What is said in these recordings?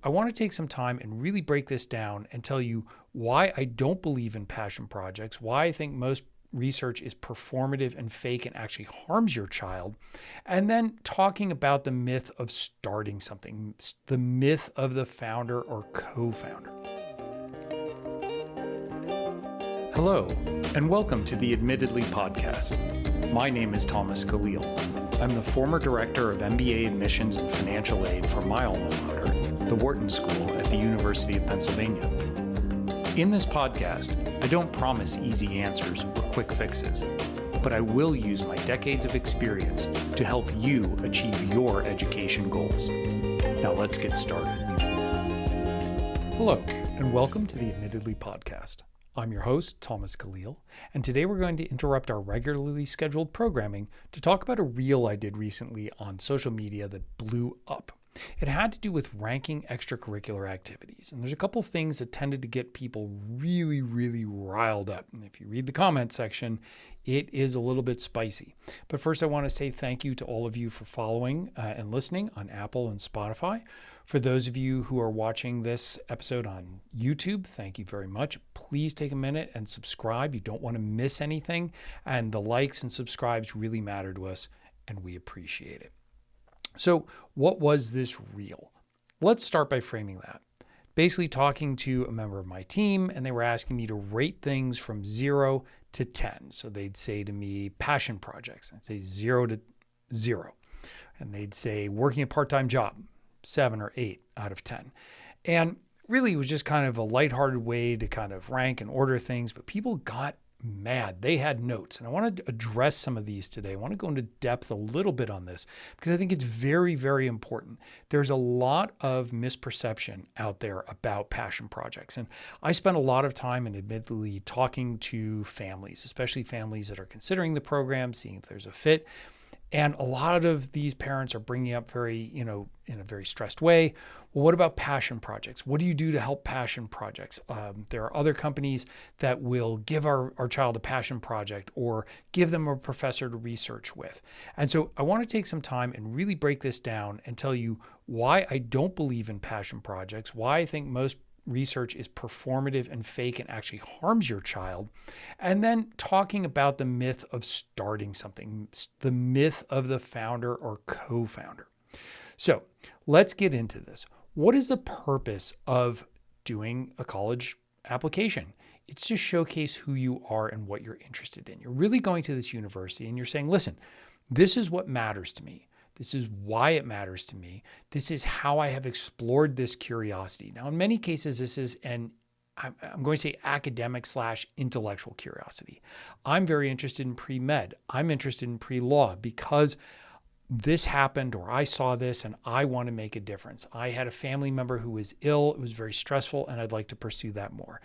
I want to take some time and really break this down and tell you why I don't believe in passion projects, why I think most research is performative and fake and actually harms your child, and then talking about the myth of starting something, the myth of the founder or co-founder. Hello, and welcome to the Admittedly podcast. My name is Thomas Caleel. I'm the former Director of MBA Admissions and Financial Aid for my alma mater, the Wharton School at the University of Pennsylvania. In this podcast, I don't promise easy answers or quick fixes, but I will use my decades of experience to help you achieve your education goals. Now let's get started. Hello, and welcome to the Admittedly podcast. I'm your host, Thomas Caleel, and today we're going to interrupt our regularly scheduled programming to talk about a reel I did recently on social media that blew up. It had to do with ranking extracurricular activities, and there's a couple things that tended to get people really riled up. And if you read the comment section, it is a little bit spicy. But first, I want to say thank you to all of you for following and listening on Apple and Spotify. For those of you who are watching this episode on YouTube, thank you very much. Please take a minute and subscribe. You don't want to miss anything. And the likes and subscribes really matter to us, and we appreciate it. So what was this reel? Let's start by framing that. Basically talking to a member of my team, and they were asking me to rate things from 0 to 10. So they'd say to me, passion projects. I'd say 0 to 0. And they'd say working a part-time job, 7 or 8 out of 10. And really it was just kind of a lighthearted way to kind of rank and order things, but people got mad. They had notes, and I want to address some of these today. I want to go into depth a little bit on this because I think it's very important. There's a lot of misperception out there about passion projects, and I spent a lot of time and admittedly talking to families, especially families that are considering the program, seeing if there's a fit. And a lot of these parents are bringing up in a very stressed way. Well, what about passion projects? What do you do to help passion projects? There are other companies that will give our child a passion project or give them a professor to research with. And so I want to take some time and really break this down and tell you why I don't believe in passion projects, why I think most research is performative and fake and actually harms your child, and then talking about the myth of starting something, the myth of the founder or co-founder. So let's get into this. What is the purpose of doing a college application? It's to showcase who you are and what you're interested in. You're really going to this university and you're saying, listen, this is what matters to me. This is why it matters to me. This is how I have explored this curiosity. Now, in many cases, this is I'm going to say academic/intellectual curiosity. I'm very interested in pre-med. I'm interested in pre-law because this happened or I saw this and I want to make a difference. I had a family member who was ill. It was very stressful and I'd like to pursue that more.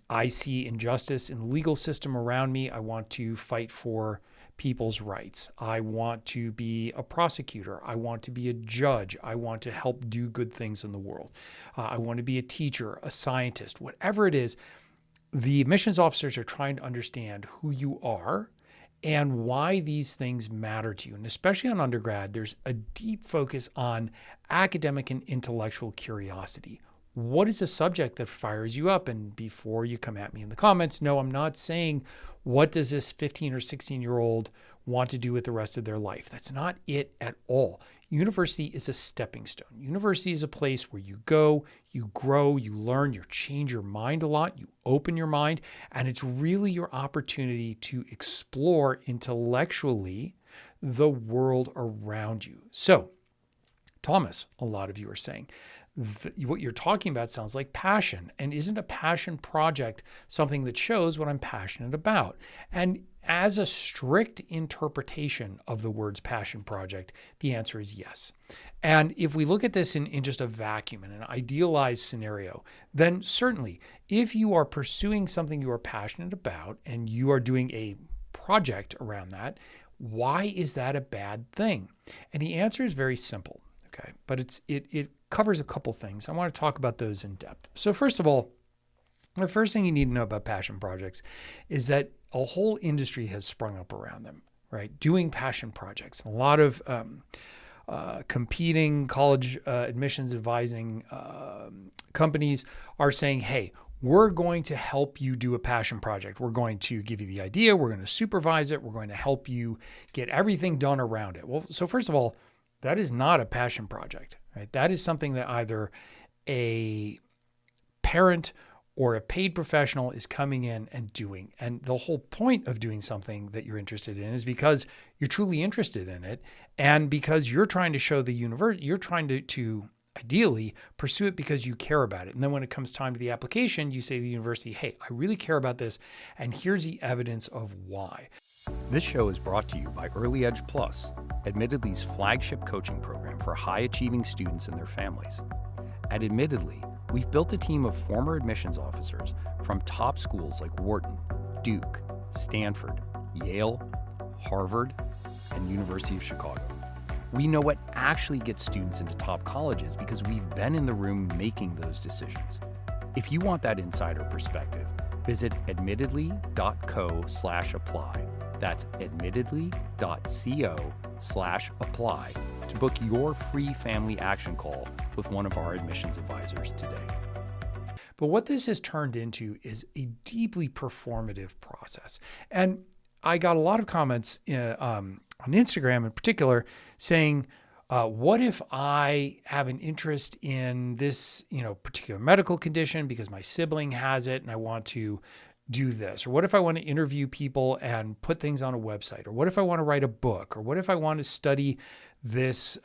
I see injustice in the legal system around me. I want to fight for people's rights. I want to be a prosecutor. I want to be a judge. I want to help do good things in the world. I want to be a teacher, a scientist, whatever it is. The admissions officers are trying to understand who you are and why these things matter to you. And especially on undergrad, there's a deep focus on academic and intellectual curiosity. What is a subject that fires you up? And before you come at me in the comments, no, I'm not saying what does this 15 or 16-year-old want to do with the rest of their life. That's not it at all. University is a stepping stone. University is a place where you go, you grow, you learn, you change your mind a lot, you open your mind, and it's really your opportunity to explore intellectually the world around you. So, Thomas, a lot of you are saying, what you're talking about sounds like passion. And isn't a passion project something that shows what I'm passionate about? And as a strict interpretation of the words passion project, the answer is yes. And if we look at this in just a vacuum, in an idealized scenario, then certainly if you are pursuing something you are passionate about and you are doing a project around that, why is that a bad thing? And the answer is very simple. Okay, but it covers a couple things. I want to talk about those in depth. So first of all, the first thing you need to know about passion projects is that a whole industry has sprung up around them, right? Doing passion projects. A lot of competing college admissions advising companies are saying, hey, we're going to help you do a passion project. We're going to give you the idea. We're going to supervise it. We're going to help you get everything done around it. Well, so first of all, that is not a passion project, right? That is something that either a parent or a paid professional is coming in and doing. And the whole point of doing something that you're interested in is because you're truly interested in it, and because you're trying to show the universe, you're trying to ideally pursue it because you care about it. And then when it comes time to the application, you say to the university, hey, I really care about this, and here's the evidence of why. This show is brought to you by Early Edge Plus, Admittedly's flagship coaching program for high-achieving students and their families. At Admittedly, we've built a team of former admissions officers from top schools like Wharton, Duke, Stanford, Yale, Harvard, and University of Chicago. We know what actually gets students into top colleges because we've been in the room making those decisions. If you want that insider perspective, visit admittedly.co/apply. That's admittedly.co/apply to book your free family action call with one of our admissions advisors today. But what this has turned into is a deeply performative process. And I got a lot of comments on Instagram in particular saying, what if I have an interest in this, particular medical condition because my sibling has it and I want to do this? Or what if I want to interview people and put things on a website? Or what if I want to write a book? Or what if I want to study this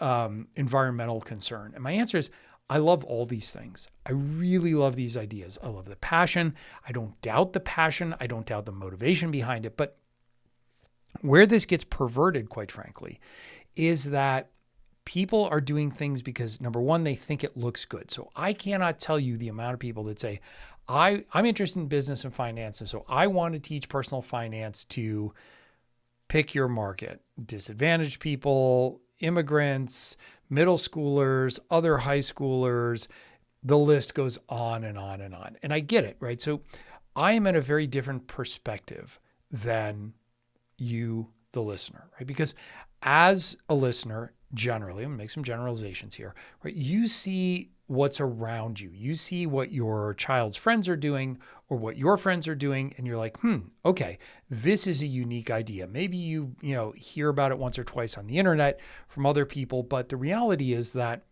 environmental concern? And my answer is, I love all these things. I really love these ideas. I love the passion. I don't doubt the passion. I don't doubt the motivation behind it. But where this gets perverted, quite frankly, is that people are doing things because, number one, they think it looks good. So I cannot tell you the amount of people that say, I'm interested in business and finance, and so I want to teach personal finance to pick your market, disadvantaged people, immigrants, middle schoolers, other high schoolers. The list goes on and on and on. And I get it, right? So I am in a very different perspective than you, the listener, right? Because as a listener, generally, I'm gonna make some generalizations here, right? You see what's around you. You see what your child's friends are doing or what your friends are doing, and you're like, okay, this is a unique idea. Maybe you hear about it once or twice on the internet from other people, but the reality is that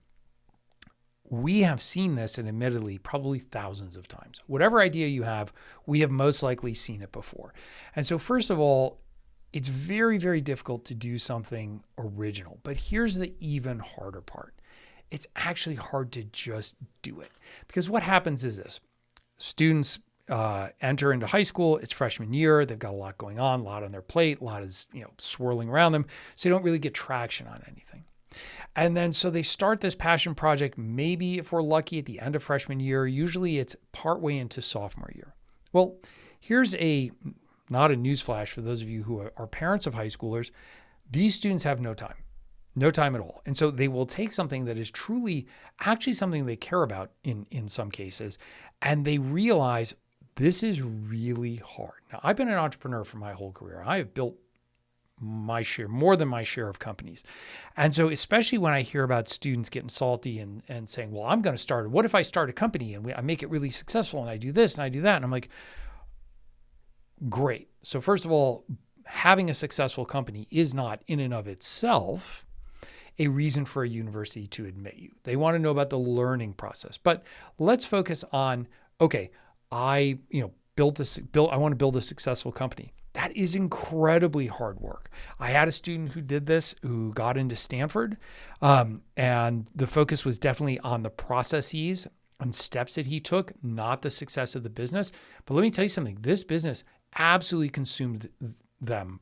we have seen this, and admittedly, probably thousands of times. Whatever idea you have, we have most likely seen it before. And so first of all, it's very, very difficult to do something original. But here's the even harder part. It's actually hard to just do it. Because what happens is this. Students enter into high school. It's freshman year. They've got a lot going on, a lot on their plate, a lot is swirling around them. So they don't really get traction on anything. And then so they start this passion project, maybe if we're lucky at the end of freshman year. Usually it's partway into sophomore year. Well, here's not a newsflash for those of you who are parents of high schoolers. These students have no time at all. And so they will take something that is truly actually something they care about in some cases, and they realize this is really hard. Now, I've been an entrepreneur for my whole career. I have built more than my share of companies. And so especially when I hear about students getting salty and saying, well, I'm going to start, what if I start a company and I make it really successful and I do this and I do that? And I'm like, great. So first of all, having a successful company is not in and of itself a reason for a university to admit you. They want to know about the learning process. But let's focus on, okay, I want to build a successful company. That is incredibly hard work. I had a student who did this, who got into Stanford, and the focus was definitely on the processes and steps that he took, not the success of the business. But let me tell you something, this business absolutely consumed them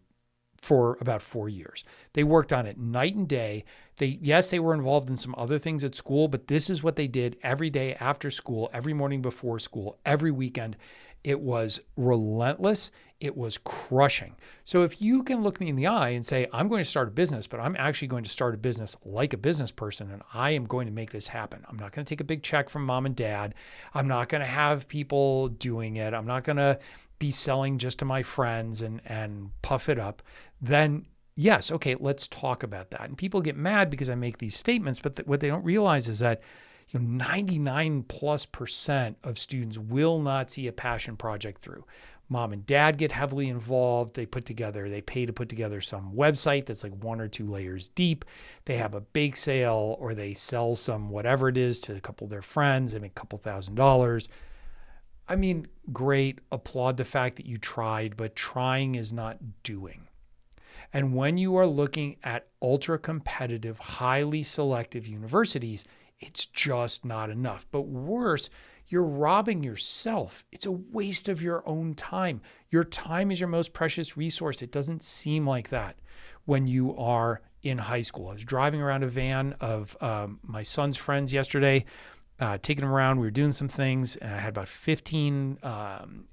for about 4 years. They worked on it night and day. They were involved in some other things at school, but this is what they did every day after school, every morning before school, every weekend. It was relentless. It was crushing. So if you can look me in the eye and say, I'm going to start a business, but I'm actually going to start a business like a business person, and I am going to make this happen. I'm not going to take a big check from mom and dad. I'm not going to have people doing it. I'm not going to be selling just to my friends and puff it up. Then yes, okay, let's talk about that. And people get mad because I make these statements, but what they don't realize is that 99+% of students will not see a passion project through. Mom and dad get heavily involved. They pay to put together some website that's like 1 or 2 layers deep. They have a bake sale or they sell some whatever it is to a couple of their friends. They make a couple $1,000s. I mean, great. Applaud the fact that you tried, but trying is not doing. And when you are looking at ultra competitive, highly selective universities, it's just not enough. But worse, you're robbing yourself. It's a waste of your own time. Your time is your most precious resource. It doesn't seem like that when you are in high school. I was driving around a van of my son's friends yesterday, taking them around. We were doing some things, and I had about 15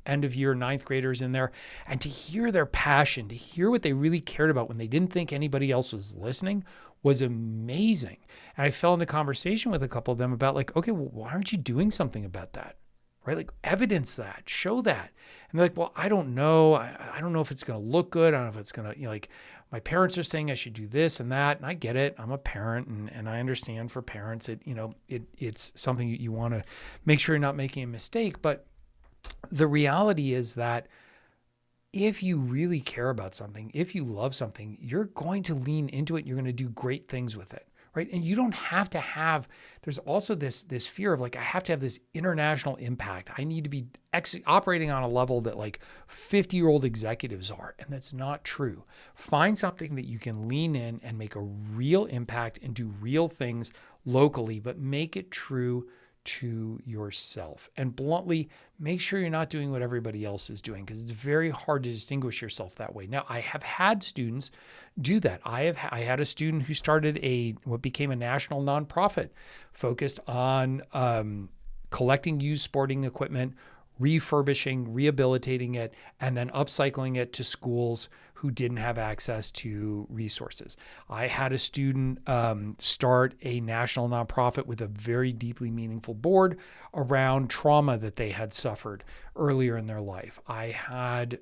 end of year 9th graders in there. And to hear their passion, to hear what they really cared about when they didn't think anybody else was listening was amazing. And I fell into conversation with a couple of them about like, okay, well, why aren't you doing something about that? Right? Like evidence that, show that. And they're like, well, I don't know. I don't know if it's going to look good. I don't know if it's going to, like my parents are saying I should do this and that. And I get it. I'm a parent and I understand for parents, it's something you want to make sure you're not making a mistake. But the reality is that if you really care about something, if you love something, you're going to lean into it. You're going to do great things with it, right? And you don't have to have, there's also this fear of like, I have to have this international impact. I need to be operating on a level that like 50-year-old executives are. And that's not true. Find something that you can lean in and make a real impact and do real things locally, but make it true to yourself. And bluntly, make sure you're not doing what everybody else is doing, because it's very hard to distinguish yourself that way. Now, I have had students do that. I had a student who started what became a national nonprofit focused on collecting used sporting equipment, refurbishing, rehabilitating it, and then upcycling it to schools who didn't have access to resources. I had a student start a national nonprofit with a very deeply meaningful board around trauma that they had suffered earlier in their life. I had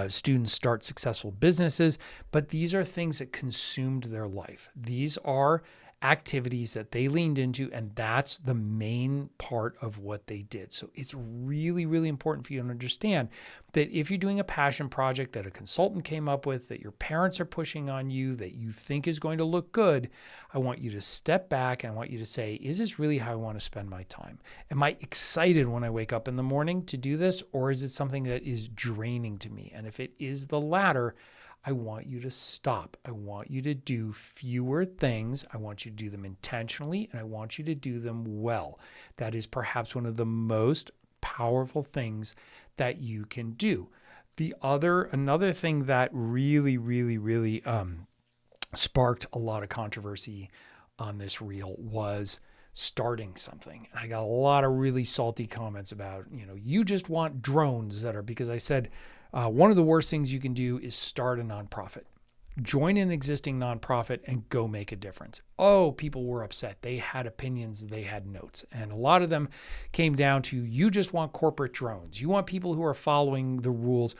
students start successful businesses, but these are things that consumed their life. These are activities that they leaned into, and that's the main part of what they did. So it's really, really important for you to understand that if you're doing a passion project that a consultant came up with, that your parents are pushing on you, that you think is going to look good, I want you to step back and I want you to say, is this really how I want to spend my time? Am I excited when I wake up in the morning to do this, or is it something that is draining to me? And if it is the latter, I want you to stop. I want you to do fewer things. I want you to do them intentionally, and I want you to do them well. That is perhaps one of the most powerful things that you can do. Another thing that really, really, really sparked a lot of controversy on this reel was starting something. And I got a lot of really salty comments about, you just want drones because I said, one of the worst things you can do is start a nonprofit. Join an existing nonprofit and go make a difference. Oh, people were upset. They had opinions. They had notes. And a lot of them came down to, you just want corporate drones. You want people who are following the rules.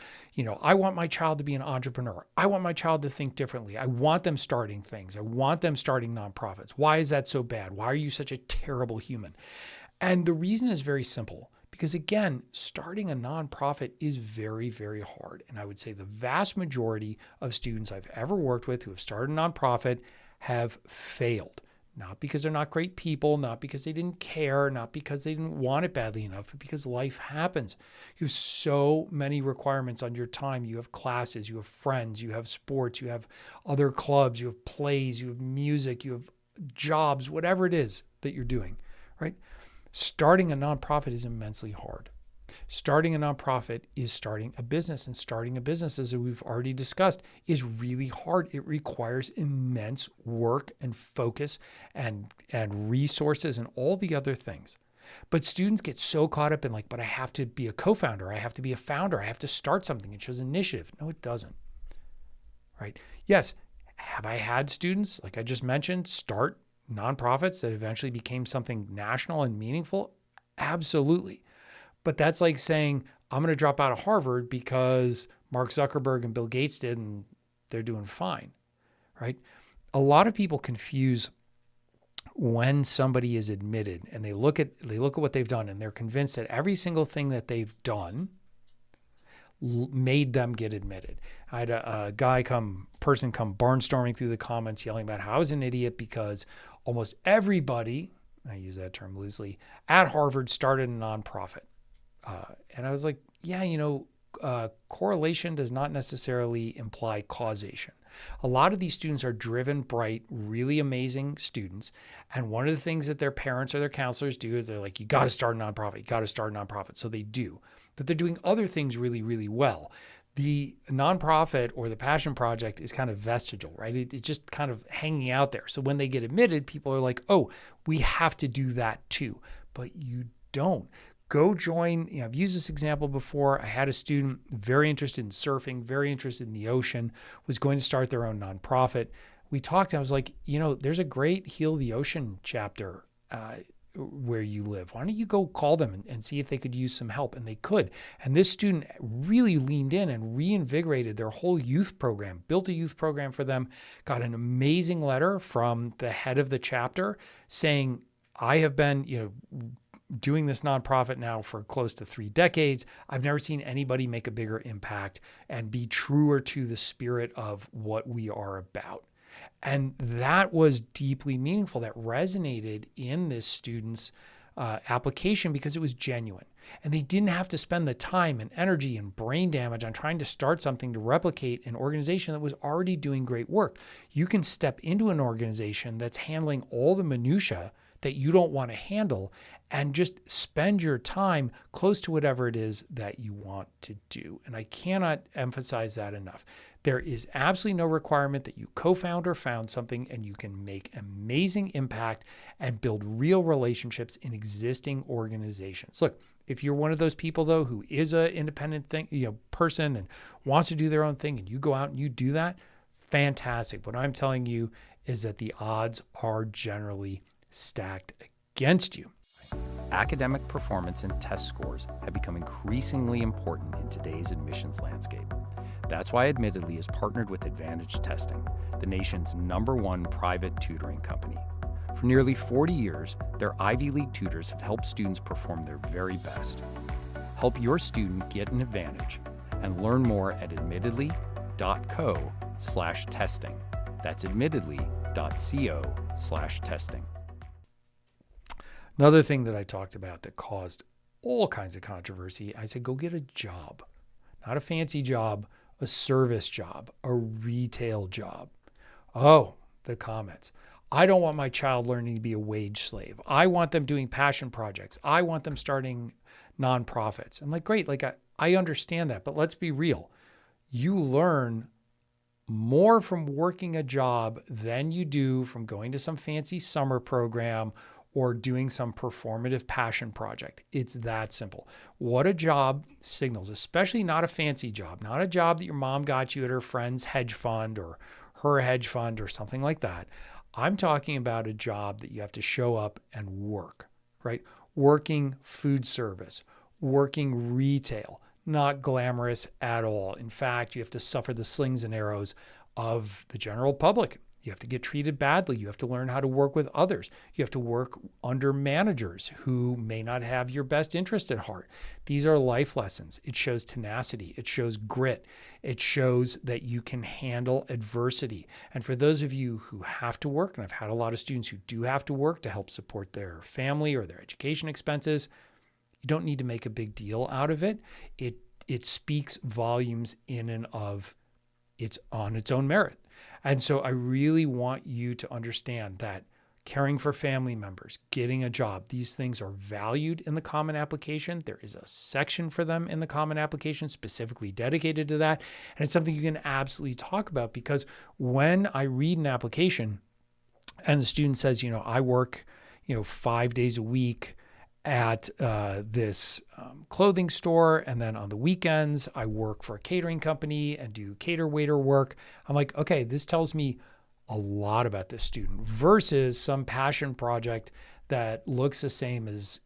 I want my child to be an entrepreneur. I want my child to think differently. I want them starting things. I want them starting nonprofits. Why is that so bad? Why are you such a terrible human? And the reason is very simple. Because again, starting a nonprofit is very, very hard. And I would say the vast majority of students I've ever worked with who have started a nonprofit have failed. Not because they're not great people, not because they didn't care, not because they didn't want it badly enough, but because life happens. You have so many requirements on your time. You have classes, you have friends, you have sports, you have other clubs, you have plays, you have music, you have jobs, whatever it is that you're doing, right? Starting a nonprofit is immensely hard. Starting a nonprofit is starting a business, and starting a business, as we've already discussed, is really hard. It requires immense work and focus and resources and all the other things. But students get so caught up in but I have to be a co-founder, I have to be a founder, I have to start something. It shows initiative. No, it doesn't. Right? Yes. Have I had students, like I just mentioned, start nonprofits that eventually became something national and meaningful? Absolutely. But that's like saying, I'm going to drop out of Harvard because Mark Zuckerberg and Bill Gates did, and they're doing fine, right? A lot of people confuse when somebody is admitted and they look at what they've done and they're convinced that every single thing that they've done made them get admitted. I had a person come barnstorming through the comments yelling about how I was an idiot because almost everybody, I use that term loosely, at Harvard started a nonprofit. And I was like, yeah, correlation does not necessarily imply causation. A lot of these students are driven, bright, really amazing students. And one of the things that their parents or their counselors do is they're like, you got to start a nonprofit. You got to start a nonprofit. So they do. But they're doing other things really, really well. The nonprofit or the passion project is kind of vestigial, right? It's just kind of hanging out there. So when they get admitted, people are like, oh, we have to do that too. But you don't. Go join. I've used this example before. I had a student very interested in surfing, very interested in the ocean, was going to start their own nonprofit. We talked. I was like, there's a great Heal the Ocean chapter where you live. Why don't you go call them and see if they could use some help? And they could. And this student really leaned in and reinvigorated their whole youth program, built a youth program for them, got an amazing letter from the head of the chapter saying, I have been, doing this nonprofit now for close to 3 decades. I've never seen anybody make a bigger impact and be truer to the spirit of what we are about. And that was deeply meaningful. That resonated in this student's application because it was genuine. And they didn't have to spend the time and energy and brain damage on trying to start something to replicate an organization that was already doing great work. You can step into an organization that's handling all the minutia that you don't want to handle and just spend your time close to whatever it is that you want to do. And I cannot emphasize that enough. There is absolutely no requirement that you co-found or found something, and you can make amazing impact and build real relationships in existing organizations. Look, if you're one of those people though who is an independent person and wants to do their own thing, and you go out and you do that, fantastic. What I'm telling you is that the odds are generally stacked against you. Academic performance and test scores have become increasingly important in today's admissions landscape. That's why Admittedly is partnered with Advantage Testing, the nation's #1 private tutoring company. For nearly 40 years, their Ivy League tutors have helped students perform their very best. Help your student get an advantage and learn more at admittedly.co/testing. That's admittedly.co/testing. Another thing that I talked about that caused all kinds of controversy, I said, go get a job, not a fancy job, a service job, a retail job. Oh, the comments. I don't want my child learning to be a wage slave. I want them doing passion projects. I want them starting nonprofits. I'm like, great. I understand that, but let's be real. You learn more from working a job than you do from going to some fancy summer program or doing some performative passion project. It's that simple. What a job signals, especially not a fancy job, not a job that your mom got you at her friend's hedge fund or her hedge fund or something like that. I'm talking about a job that you have to show up and work, right? Working food service, working retail, not glamorous at all. In fact, you have to suffer the slings and arrows of the general public. You have to get treated badly. You have to learn how to work with others. You have to work under managers who may not have your best interest at heart. These are life lessons. It shows tenacity. It shows grit. It shows that you can handle adversity. And for those of you who have to work, and I've had a lot of students who do have to work to help support their family or their education expenses, you don't need to make a big deal out of it. It speaks volumes in and of its on its own merit. And so I really want you to understand that caring for family members, getting a job, these things are valued in the Common Application. There is a section for them in the Common Application specifically dedicated to that. And it's something you can absolutely talk about, because when I read an application and the student says, I work, 5 days a week at this clothing store, and then on the weekends I work for a catering company and do cater waiter work. I'm like, okay, this tells me a lot about this student versus some passion project that looks the same as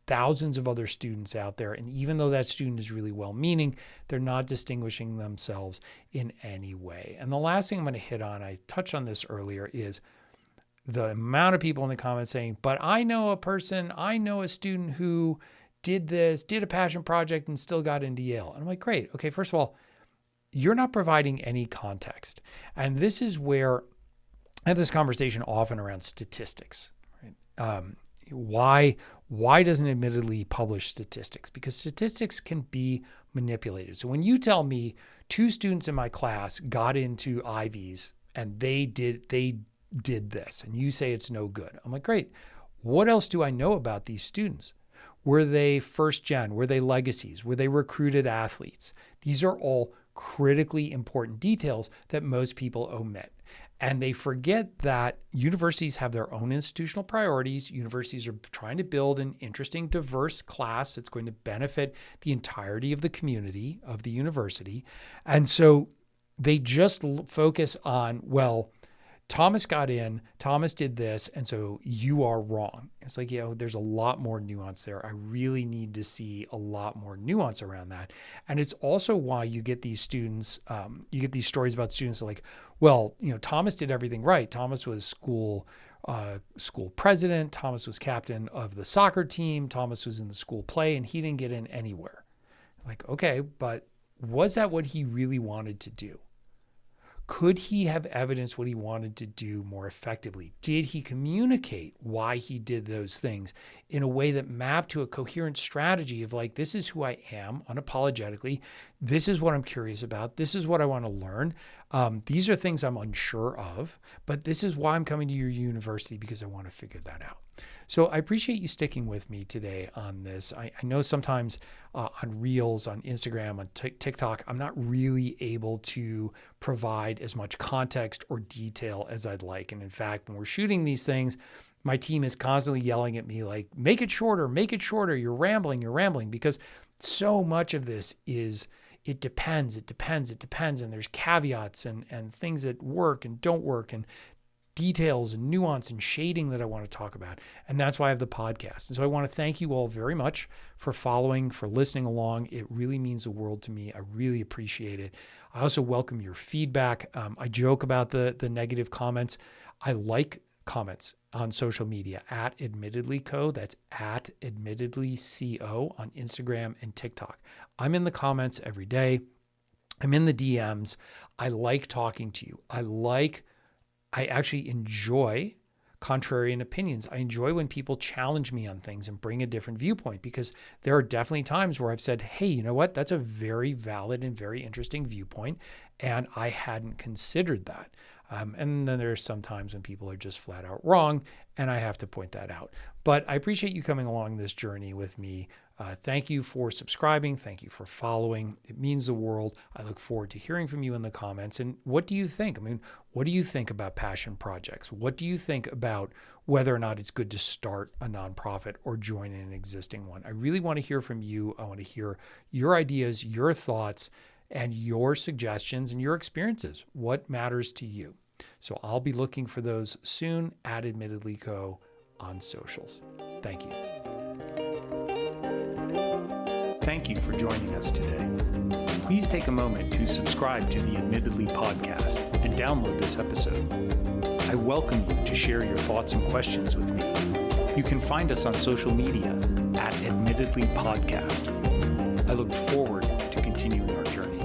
thousands of other students out there. And even though that student is really well-meaning, they're not distinguishing themselves in any way. And the last thing I'm going to hit on, I touched on this earlier, is the amount of people in the comments saying, but I know a student who did a passion project and still got into Yale. And I'm like, great. Okay, first of all, you're not providing any context. And this is where I have this conversation often around statistics. Right? Why doesn't Admittedly publish statistics? Because statistics can be manipulated. So when you tell me 2 students in my class got into Ivies and they did this, and you say it's no good, I'm like, great. What else do I know about these students? Were they first gen? Were they legacies? Were they recruited athletes? These are all critically important details that most people omit. And they forget that universities have their own institutional priorities. Universities are trying to build an interesting, diverse class that's going to benefit the entirety of the community of the university. And so they just focus on, well, Thomas got in, Thomas did this, and so you are wrong. It's like, there's a lot more nuance there. I really need to see a lot more nuance around that. And it's also why you get these students, you get these stories about students like, well, Thomas did everything right. Thomas was school president. Thomas was captain of the soccer team. Thomas was in the school play, and he didn't get in anywhere. Like, okay, but was that what he really wanted to do? Could he have evidenced what he wanted to do more effectively? Did he communicate why he did those things in a way that mapped to a coherent strategy of like, this is who I am unapologetically. This is what I'm curious about. This is what I want to learn. These are things I'm unsure of, but this is why I'm coming to your university, because I want to figure that out. So I appreciate you sticking with me today on this. I know sometimes on Reels, on Instagram, on TikTok, I'm not really able to provide as much context or detail as I'd like. And in fact, when we're shooting these things, my team is constantly yelling at me like, make it shorter, you're rambling, because so much of this is, it depends, and there's caveats and things that work and don't work, and details and nuance and shading that I want to talk about. And that's why I have the podcast. And so I want to thank you all very much for following, for listening along. It really means the world to me. I really appreciate it. I also welcome your feedback. I joke about the negative comments. I like comments on social media at AdmittedlyCo. That's at AdmittedlyCo on Instagram and TikTok. I'm in the comments every day. I'm in the DMs. I like talking to you. I actually enjoy contrarian opinions. I enjoy when people challenge me on things and bring a different viewpoint, because there are definitely times where I've said, hey, you know what? That's a very valid and very interesting viewpoint, and I hadn't considered that. And then there's some times when people are just flat out wrong, and I have to point that out. But I appreciate you coming along this journey with me. Thank you for subscribing. Thank you for following. It means the world. I look forward to hearing from you in the comments. And what do you think? I mean, what do you think about passion projects? What do you think about whether or not it's good to start a nonprofit or join an existing one? I really want to hear from you. I want to hear your ideas, your thoughts, and your suggestions and your experiences. What matters to you? So I'll be looking for those soon at AdmittedlyCo on socials. Thank you. Thank you for joining us today. Please take a moment to subscribe to the Admittedly podcast and download this episode. I welcome you to share your thoughts and questions with me. You can find us on social media at Admittedly Podcast. I look forward to continuing our journey